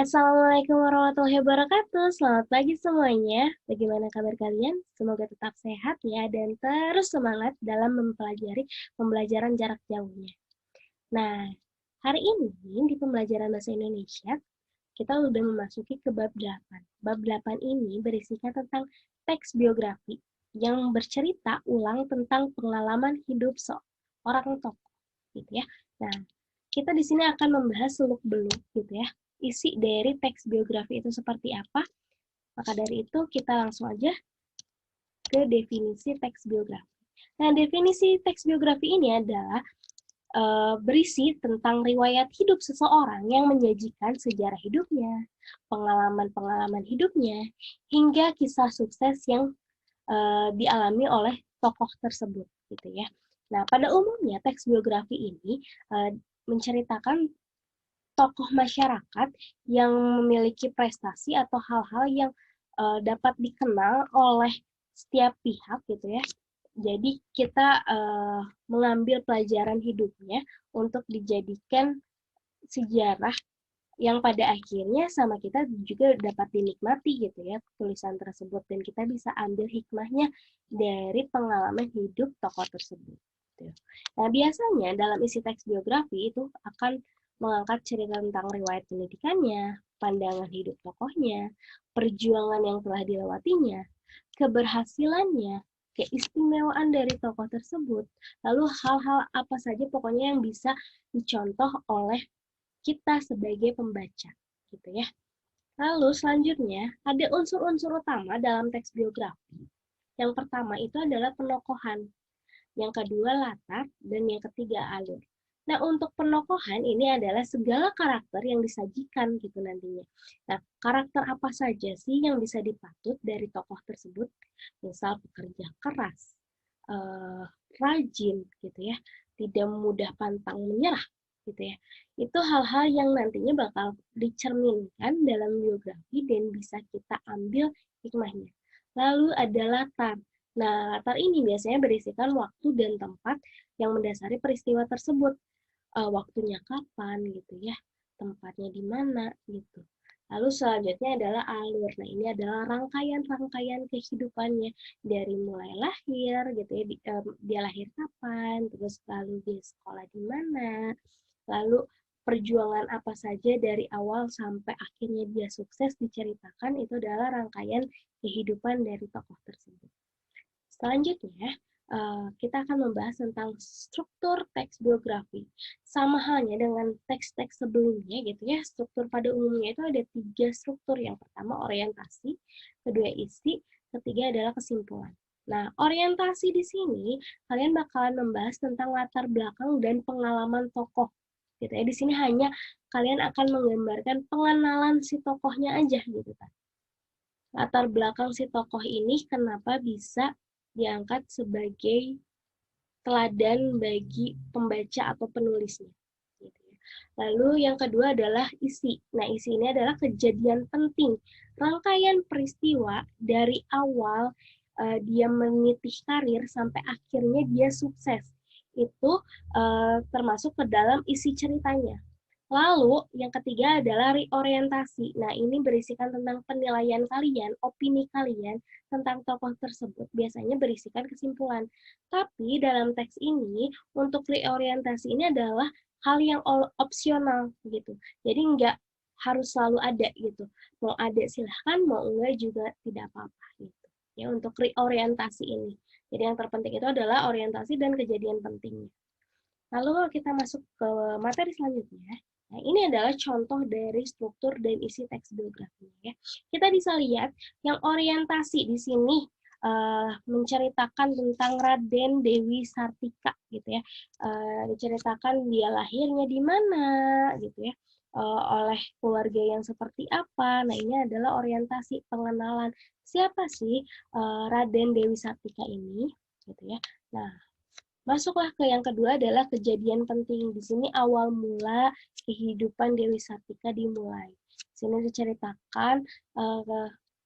Assalamualaikum warahmatullahi wabarakatuh. Selamat pagi semuanya. Bagaimana kabar kalian? Semoga tetap sehat ya dan terus semangat dalam mempelajari pembelajaran jarak jauhnya. Nah, hari ini di pembelajaran bahasa Indonesia, kita sudah memasuki ke bab 8. Bab 8 ini berisikan tentang teks biografi yang bercerita ulang tentang pengalaman hidup seorang tokoh, gitu ya. Nah, kita di sini akan membahas seluk-beluk gitu ya. Isi dari teks biografi itu seperti apa? Maka dari itu kita langsung aja ke definisi teks biografi. Nah, definisi teks biografi ini adalah berisi tentang riwayat hidup seseorang yang menyajikan sejarah hidupnya, pengalaman-pengalaman hidupnya, hingga kisah sukses yang dialami oleh tokoh tersebut, gitu ya. Nah, pada umumnya teks biografi ini menceritakan tokoh masyarakat yang memiliki prestasi atau hal-hal yang dapat dikenal oleh setiap pihak gitu ya. Jadi kita mengambil pelajaran hidupnya untuk dijadikan sejarah yang pada akhirnya sama kita juga dapat dinikmati gitu ya tulisan tersebut dan kita bisa ambil hikmahnya dari pengalaman hidup tokoh tersebut. Gitu. Nah biasanya dalam isi teks biografi itu akan mengangkat cerita tentang riwayat pendidikannya, pandangan hidup tokohnya, perjuangan yang telah dilewatinya, keberhasilannya, keistimewaan dari tokoh tersebut, lalu hal-hal apa saja pokoknya yang bisa dicontoh oleh kita sebagai pembaca, gitu ya. Lalu selanjutnya ada unsur-unsur utama dalam teks biografi. Yang pertama itu adalah penokohan, yang kedua latar, dan yang ketiga alur. Nah, untuk penokohan ini adalah segala karakter yang disajikan gitu nantinya. Nah, karakter apa saja sih yang bisa dipatut dari tokoh tersebut? Misal pekerja keras, eh, rajin gitu ya, tidak mudah pantang menyerah gitu ya. Itu hal-hal yang nantinya bakal dicerminkan dalam biografi dan bisa kita ambil hikmahnya. Lalu ada latar. Nah, latar ini biasanya berisikan waktu dan tempat yang mendasari peristiwa tersebut. Waktunya kapan gitu ya, tempatnya di mana gitu. Lalu selanjutnya adalah alur. Nah, ini adalah rangkaian-rangkaian kehidupannya dari mulai lahir gitu ya, dia lahir kapan, terus lalu dia sekolah di mana, lalu perjuangan apa saja dari awal sampai akhirnya dia sukses diceritakan itu adalah rangkaian kehidupan dari tokoh tersebut. Selanjutnya, kita akan membahas tentang struktur teks biografi. Sama halnya dengan teks-teks sebelumnya gitu ya, struktur pada umumnya itu ada 3 struktur. Yang pertama orientasi, kedua isi, ketiga adalah kesimpulan. Nah, orientasi di sini kalian bakalan membahas tentang latar belakang dan pengalaman tokoh. Gitu ya. Di sini hanya kalian akan menggambarkan pengenalan si tokohnya aja gitu kan. Latar belakang si tokoh ini kenapa bisa diangkat sebagai teladan bagi pembaca atau penulisnya. Gitu ya. Lalu yang kedua adalah isi. Nah, isi ini adalah kejadian penting, rangkaian peristiwa dari awal dia meniti karir sampai akhirnya dia sukses. Itu termasuk ke dalam isi ceritanya. Lalu, yang ketiga adalah reorientasi. Nah, ini berisikan tentang penilaian kalian, opini kalian tentang tokoh tersebut. Biasanya berisikan kesimpulan. Tapi dalam teks ini, untuk reorientasi ini adalah hal yang opsional gitu. Jadi nggak harus selalu ada gitu. Mau ada silahkan, mau enggak juga tidak apa-apa gitu. Ya, untuk reorientasi ini. Jadi yang terpenting itu adalah orientasi dan kejadian pentingnya. Lalu kita masuk ke materi selanjutnya. Nah, ini adalah contoh dari struktur dan isi teks biografinya ya. Kita bisa lihat yang orientasi di sini menceritakan tentang Raden Dewi Sartika gitu ya. Diceritakan dia lahirnya di mana gitu ya. Oleh keluarga yang seperti apa. Nah, ini adalah orientasi pengenalan siapa sih Raden Dewi Sartika ini gitu ya. Nah, masuklah ke yang kedua adalah kejadian penting. Di sini awal mula kehidupan Dewi Sartika dimulai. Di sini diceritakan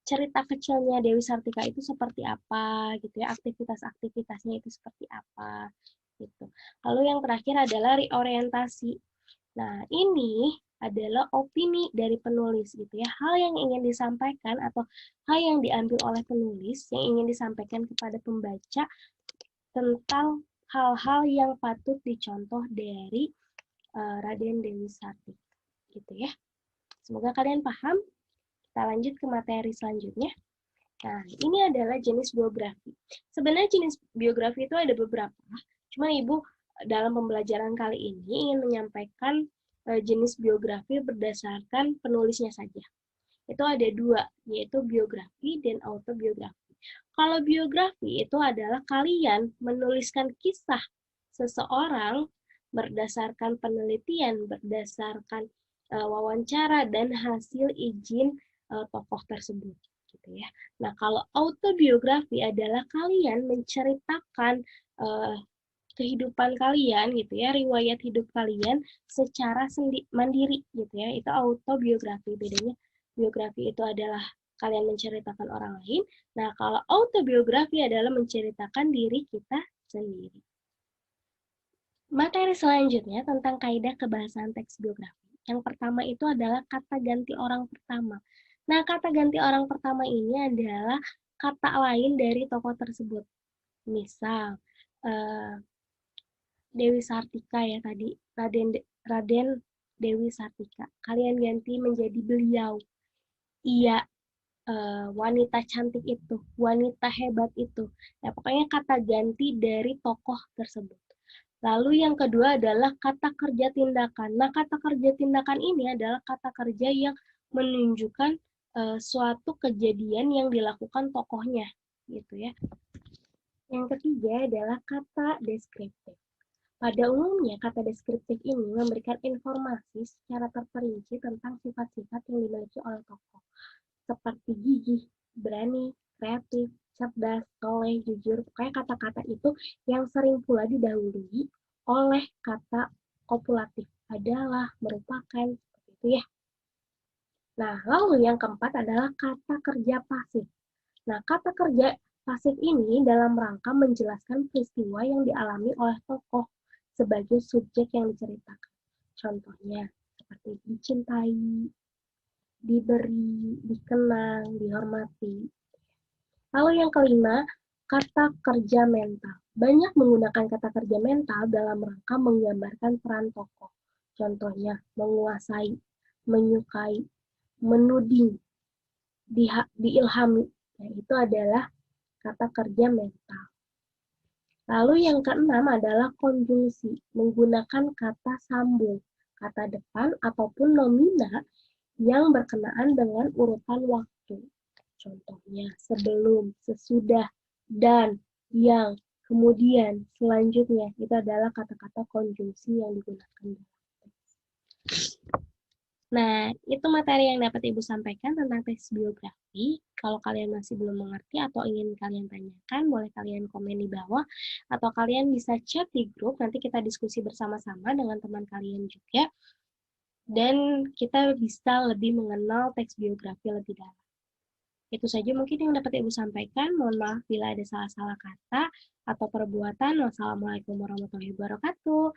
cerita kecilnya Dewi Sartika itu seperti apa gitu ya, aktivitas-aktivitasnya itu seperti apa gitu. Lalu yang terakhir adalah reorientasi. Nah, ini adalah opini dari penulis gitu ya. Hal yang ingin disampaikan atau hal yang diambil oleh penulis yang ingin disampaikan kepada pembaca tentang hal-hal yang patut dicontoh dari Raden Dewi Sartika gitu ya. Semoga kalian paham. Kita lanjut ke materi selanjutnya. Nah, ini adalah jenis biografi. Sebenarnya jenis biografi itu ada beberapa, cuma Ibu dalam pembelajaran kali ini ingin menyampaikan jenis biografi berdasarkan penulisnya saja. Itu ada dua, yaitu biografi dan autobiografi. Kalau biografi itu adalah kalian menuliskan kisah seseorang berdasarkan penelitian, berdasarkan wawancara dan hasil izin tokoh tersebut, gitu ya. Nah, kalau autobiografi adalah kalian menceritakan kehidupan kalian, gitu ya, riwayat hidup kalian secara mandiri, gitu ya. Itu autobiografi. Bedanya biografi itu adalah kalian menceritakan orang lain. Nah, kalau autobiografi adalah menceritakan diri kita sendiri. Materi selanjutnya tentang kaidah kebahasaan teks biografi. Yang pertama itu adalah kata ganti orang pertama. Nah, kata ganti orang pertama ini adalah kata lain dari tokoh tersebut. Misal, Dewi Sartika ya tadi, Raden Dewi Sartika. Kalian ganti menjadi beliau. Iya, wanita cantik itu, wanita hebat itu. Ya, pokoknya kata ganti dari tokoh tersebut. Lalu yang kedua adalah kata kerja tindakan. Nah, kata kerja tindakan ini adalah kata kerja yang menunjukkan suatu kejadian yang dilakukan tokohnya, gitu ya. Yang ketiga adalah kata deskriptif. Pada umumnya, kata deskriptif ini memberikan informasi secara terperinci tentang sifat-sifat yang dimiliki oleh tokoh, seperti gigih, berani, kreatif, cerdas, soleh, jujur. Pokoknya kata-kata itu yang sering pula didahului oleh kata kopulatif, adalah, merupakan, seperti itu ya. Nah, lalu yang keempat adalah kata kerja pasif. Nah, kata kerja pasif ini dalam rangka menjelaskan peristiwa yang dialami oleh tokoh sebagai subjek yang diceritakan. Contohnya, seperti dicintai, diberi, dikenang, dihormati. Lalu yang kelima, kata kerja mental. Banyak menggunakan kata kerja mental dalam rangka menggambarkan peran tokoh. Contohnya, menguasai, menyukai, menuding, diilhami. Nah, itu adalah kata kerja mental. Lalu yang keenam adalah konjungsi, menggunakan kata sambung, kata depan ataupun nomina yang berkenaan dengan urutan waktu. Contohnya, sebelum, sesudah, dan, yang, kemudian, selanjutnya. Itu adalah kata-kata konjungsi yang digunakan dalam teks. Nah, itu materi yang dapat Ibu sampaikan tentang teks biografi. Kalau kalian masih belum mengerti atau ingin kalian tanyakan, boleh kalian komen di bawah. Atau kalian bisa chat di grup, nanti kita diskusi bersama-sama dengan teman kalian juga. Dan kita bisa lebih mengenal teks biografi lebih dalam. Itu saja mungkin yang dapat Ibu sampaikan. Mohon maaf bila ada salah-salah kata atau perbuatan. Wassalamualaikum warahmatullahi wabarakatuh.